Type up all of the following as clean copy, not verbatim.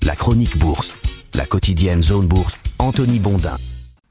La chronique bourse, la quotidienne Zone Bourse, Anthony Bondin.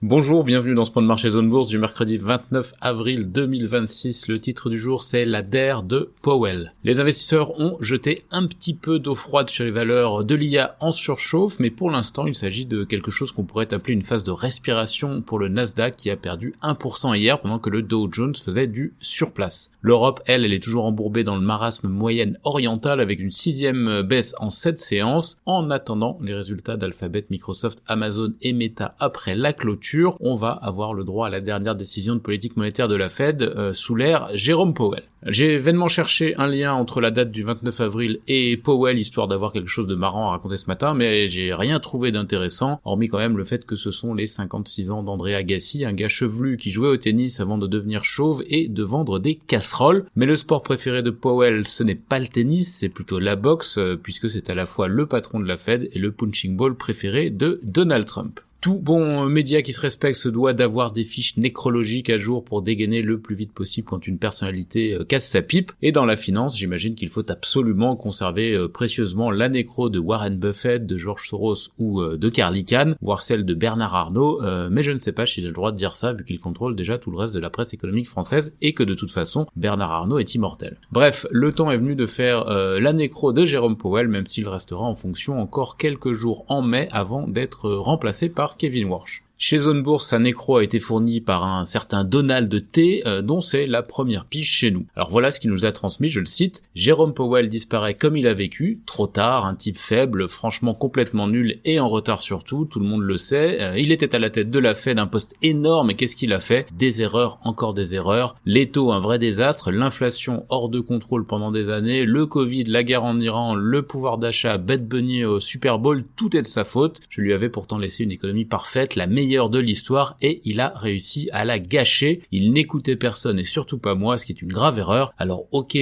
Bonjour, bienvenue dans ce point de marché Zone Bourse du mercredi 29 avril 2026. Le titre du jour, c'est la DER de Powell. Les investisseurs ont jeté un petit peu d'eau froide sur les valeurs de l'IA en surchauffe, mais pour l'instant, il s'agit de quelque chose qu'on pourrait appeler une phase de respiration pour le Nasdaq qui a perdu 1% hier pendant que le Dow Jones faisait du surplace. L'Europe, elle est toujours embourbée dans le marasme moyenne orientale avec une 6e baisse en 7 séances. En attendant les résultats d'Alphabet, Microsoft, Amazon et Meta après la clôture, on va avoir le droit à la dernière décision de politique monétaire de la Fed sous l'ère Jérôme Powell. J'ai vainement cherché un lien entre la date du 29 avril et Powell, histoire d'avoir quelque chose de marrant à raconter ce matin, mais j'ai rien trouvé d'intéressant, hormis quand même le fait que ce sont les 56 ans d'André Agassi, un gars chevelu qui jouait au tennis avant de devenir chauve et de vendre des casseroles. Mais le sport préféré de Powell, ce n'est pas le tennis, c'est plutôt la boxe, puisque c'est à la fois le patron de la Fed et le punching ball préféré de Donald Trump. Tout bon média qui se respecte se doit d'avoir des fiches nécrologiques à jour pour dégainer le plus vite possible quand une personnalité casse sa pipe. Et dans la finance, j'imagine qu'il faut absolument conserver précieusement la nécro de Warren Buffett, de George Soros ou de Carl Icahn, voire celle de Bernard Arnault, mais je ne sais pas si j'ai le droit de dire ça vu qu'il contrôle déjà tout le reste de la presse économique française et que de toute façon, Bernard Arnault est immortel. Bref, le temps est venu de faire la nécro de Jérôme Powell, même s'il restera en fonction encore quelques jours en mai avant d'être remplacé par Kevin Warsh. Chez Zone Bourse, sa nécro a été fournie par un certain Donald T, dont c'est la première pige chez nous. Alors voilà ce qu'il nous a transmis, je le cite. Jérôme Powell disparaît comme il a vécu, trop tard, un type faible, franchement complètement nul et en retard surtout, tout le monde le sait. Il était à la tête de la Fed, un poste énorme, et qu'est-ce qu'il a fait? Des erreurs, encore des erreurs. Les taux, un vrai désastre, l'inflation hors de contrôle pendant des années, le Covid, la guerre en Iran, le pouvoir d'achat, Bad Bunny au Super Bowl, tout est de sa faute. Je lui avais pourtant laissé une économie parfaite, la meilleure de l'histoire, et il a réussi à la gâcher. Il n'écoutait personne et surtout pas moi, ce qui est une grave erreur. Alors ok,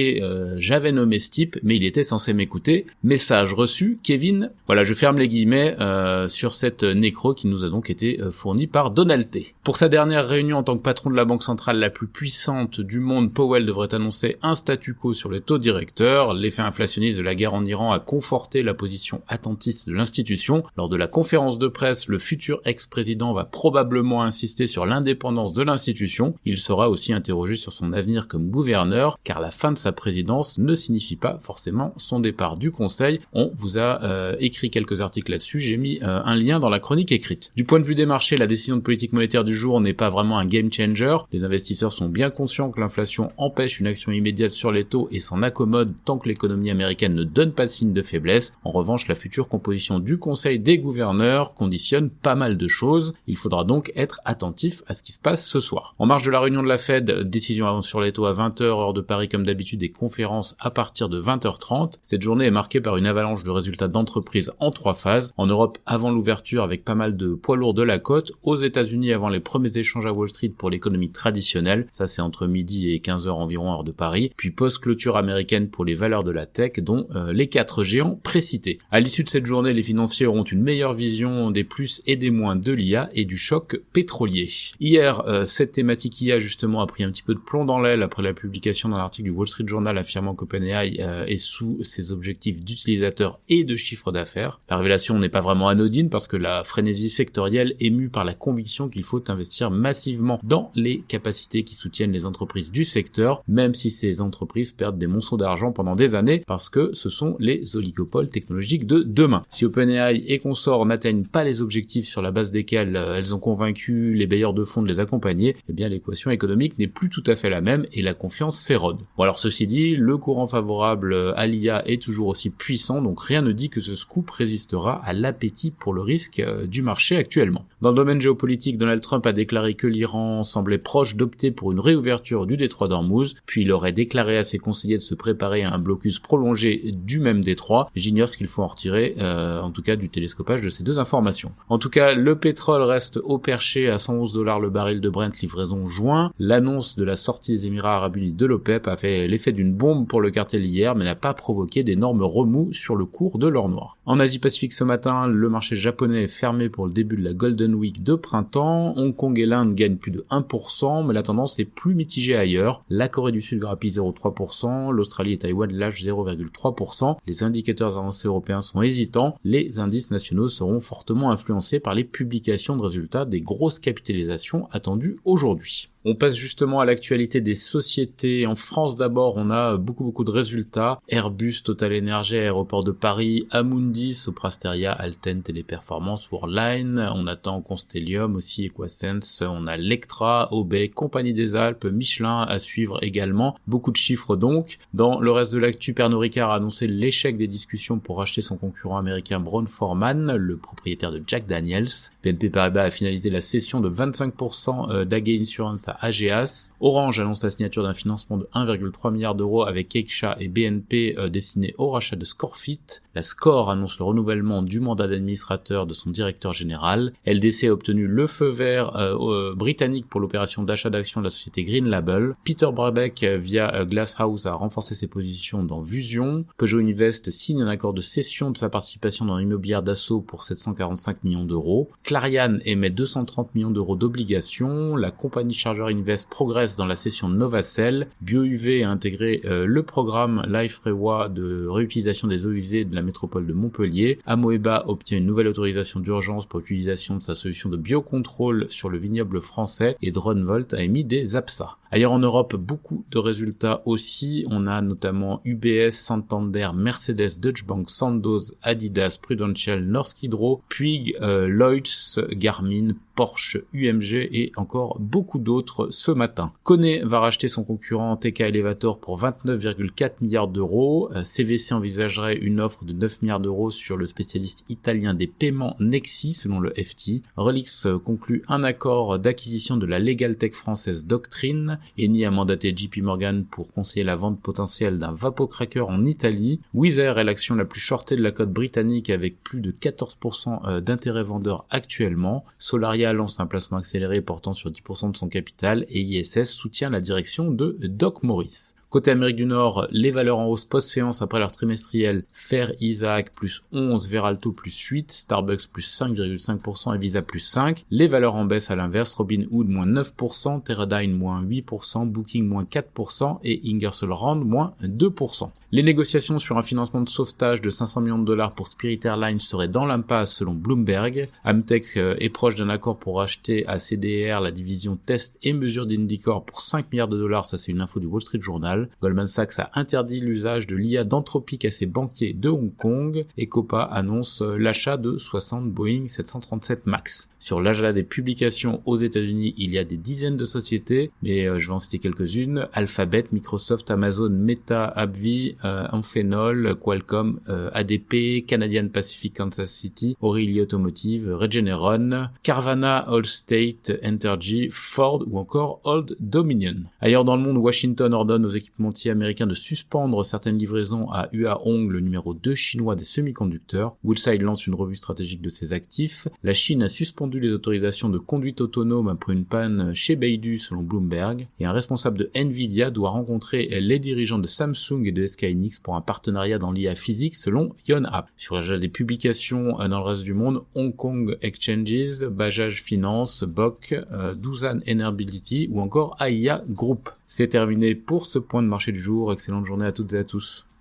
j'avais nommé ce type, mais il était censé m'écouter. Message reçu, Kevin. Voilà, je ferme les guillemets sur cette nécro qui nous a donc été fournie par Donald T. Pour sa dernière réunion en tant que patron de la banque centrale la plus puissante du monde, Powell devrait annoncer un statu quo sur les taux directeurs. L'effet inflationniste de la guerre en Iran a conforté la position attentiste de l'institution. Lors de la conférence de presse, le futur ex-président va probablement insister sur l'indépendance de l'institution. Il sera aussi interrogé sur son avenir comme gouverneur, car la fin de sa présidence ne signifie pas forcément son départ du conseil. On vous a écrit quelques articles là-dessus, j'ai mis un lien dans la chronique écrite. Du point de vue des marchés, la décision de politique monétaire du jour n'est pas vraiment un game changer. Les investisseurs sont bien conscients que l'inflation empêche une action immédiate sur les taux et s'en accommode tant que l'économie américaine ne donne pas de signe de faiblesse. En revanche, la future composition du conseil des gouverneurs conditionne pas mal de choses. Il faudra donc être attentif à ce qui se passe ce soir. En marge de la réunion de la Fed, décision sur les taux à 20h heure de Paris comme d'habitude et conférence à partir de 20h30. Cette journée est marquée par une avalanche de résultats d'entreprises en 3 phases. En Europe avant l'ouverture avec pas mal de poids lourds de la côte. Aux États-Unis avant les premiers échanges à Wall Street pour l'économie traditionnelle. Ça c'est entre midi et 15h environ heure de Paris. Puis post-clôture américaine pour les valeurs de la tech dont les 4 géants précités. À l'issue de cette journée, les financiers auront une meilleure vision des plus et des moins de l'IA et du choc pétrolier. Hier, cette thématique IA justement a pris un petit peu de plomb dans l'aile après la publication d'un article du Wall Street Journal affirmant qu'OpenAI est sous ses objectifs d'utilisateurs et de chiffre d'affaires. La révélation n'est pas vraiment anodine parce que la frénésie sectorielle est mue par la conviction qu'il faut investir massivement dans les capacités qui soutiennent les entreprises du secteur, même si ces entreprises perdent des monceaux d'argent pendant des années parce que ce sont les oligopoles technologiques de demain. Si OpenAI et consorts n'atteignent pas les objectifs sur la base desquels elles ont convaincu les bailleurs de fonds de les accompagner, eh bien l'équation économique n'est plus tout à fait la même et la confiance s'érode. Bon alors ceci dit, le courant favorable à l'IA est toujours aussi puissant, donc rien ne dit que ce scoop résistera à l'appétit pour le risque du marché actuellement. Dans le domaine géopolitique, Donald Trump a déclaré que l'Iran semblait proche d'opter pour une réouverture du détroit d'Ormuz, puis il aurait déclaré à ses conseillers de se préparer à un blocus prolongé du même détroit. J'ignore ce qu'il faut en retirer, en tout cas du télescopage de ces deux informations. En tout cas, le pétrole reste au perché à 111$ le baril de Brent livraison juin. L'annonce de la sortie des Émirats Arabes Unis de l'OPEP a fait l'effet d'une bombe pour le cartel hier, mais n'a pas provoqué d'énormes remous sur le cours de l'or noir. En Asie-Pacifique ce matin, le marché japonais est fermé pour le début de la Golden Week de printemps. Hong Kong et l'Inde gagnent plus de 1%, mais la tendance est plus mitigée ailleurs. La Corée du Sud grappille 0,3%, l'Australie et Taïwan lâchent 0,3%. Les indicateurs avancés européens sont hésitants. Les indices nationaux seront fortement influencés par les publications de résultats des grosses capitalisations attendues aujourd'hui. On passe justement à l'actualité des sociétés. En France d'abord, on a beaucoup de résultats. Airbus, Total Energy, Aéroport de Paris, Amundi, Soprasteria, Alten, Téléperformance, Worldline. On attend Constellium aussi, Equasense. On a Lectra, Obey, Compagnie des Alpes, Michelin à suivre également. Beaucoup de chiffres donc. Dans le reste de l'actu, Pernod Ricard a annoncé l'échec des discussions pour racheter son concurrent américain Brown-Forman, le propriétaire de Jack Daniels. BNP Paribas a finalisé la cession de 25% d'AG Insurance à Ageas. Orange annonce la signature d'un financement de 1,3 milliard d'euros avec Caixa et BNP destiné au rachat de Scorefit. La Score annonce le renouvellement du mandat d'administrateur de son directeur général. LDC a obtenu le feu vert britannique pour l'opération d'achat d'actions de la société Green Label. Peter Brabeck via Glasshouse a renforcé ses positions dans Vusion. Peugeot Invest signe un accord de cession de sa participation dans l'immobilière d'Assaut pour 745 millions d'euros. Clariane émet 230 millions d'euros d'obligations. La compagnie Charger Invest progresse dans la cession de Novacell. BioUV a intégré le programme Life Rewa de réutilisation des eaux usées de la métropole de Montpellier. Amoeba obtient une nouvelle autorisation d'urgence pour l'utilisation de sa solution de biocontrôle sur le vignoble français et Dronevolt a émis des APSA. Ailleurs en Europe, beaucoup de résultats aussi. On a notamment UBS, Santander, Mercedes, Deutsche Bank, Sandoz, Adidas, Prudential, Norsk Hydro, Puig, Lloyds, Garmin, Porsche, UMG et encore beaucoup d'autres ce matin. Kone va racheter son concurrent TK Elevator pour 29,4 milliards d'euros. CVC envisagerait une offre de 9 milliards d'euros sur le spécialiste italien des paiements Nexi selon le FT. Relix conclut un accord d'acquisition de la Legal Tech française Doctrine. Eni a mandaté JP Morgan pour conseiller la vente potentielle d'un Vapocracker en Italie. Wizz Air est l'action la plus shortée de la cote britannique avec plus de 14% d'intérêt vendeur actuellement. Solaria lance un placement accéléré portant sur 10% de son capital et ISS soutient la direction de Doc Morris. Côté Amérique du Nord, les valeurs en hausse post-séance après leur trimestriel, Fair Isaac plus 11, Veralto plus 8, Starbucks plus 5,5% et Visa plus 5. Les valeurs en baisse à l'inverse, Robinhood moins 9%, Teradyne moins 8%, Booking moins 4% et Ingersoll Rand moins 2%. Les négociations sur un financement de sauvetage de 500 millions de dollars pour Spirit Airlines seraient dans l'impasse selon Bloomberg. Amtech est proche d'un accord pour acheter à CDR la division test et mesure d'Indicore pour 5 milliards de dollars, ça c'est une info du Wall Street Journal. Goldman Sachs a interdit l'usage de l'IA d'Anthropic à ses banquiers de Hong Kong et Copa annonce l'achat de 60 Boeing 737 MAX. Sur l'agenda des publications aux États-Unis, il y a des dizaines de sociétés, mais je vais en citer quelques-unes. Alphabet, Microsoft, Amazon, Meta, AbbVie, Amphenol, Qualcomm, ADP, Canadian Pacific Kansas City, O'Reilly Automotive, Regeneron, Carvana, Allstate, Entergy, Ford ou encore Old Dominion. Ailleurs dans le monde, Washington ordonne aux équipementiers américains de suspendre certaines livraisons à Huahong, le numéro 2 chinois des semi-conducteurs. Woodside lance une revue stratégique de ses actifs. La Chine a suspendu les autorisations de conduite autonome après une panne chez Baidu selon Bloomberg. Et un responsable de Nvidia doit rencontrer les dirigeants de Samsung et de SK Hynix pour un partenariat dans l'IA physique selon Yonhap. Sur l'agenda des publications dans le reste du monde, Hong Kong Exchanges, Bajaj Finance, BOC, Doosan Enerbility ou encore AIA Group. C'est terminé pour ce point de marché du jour. Excellente journée à toutes et à tous.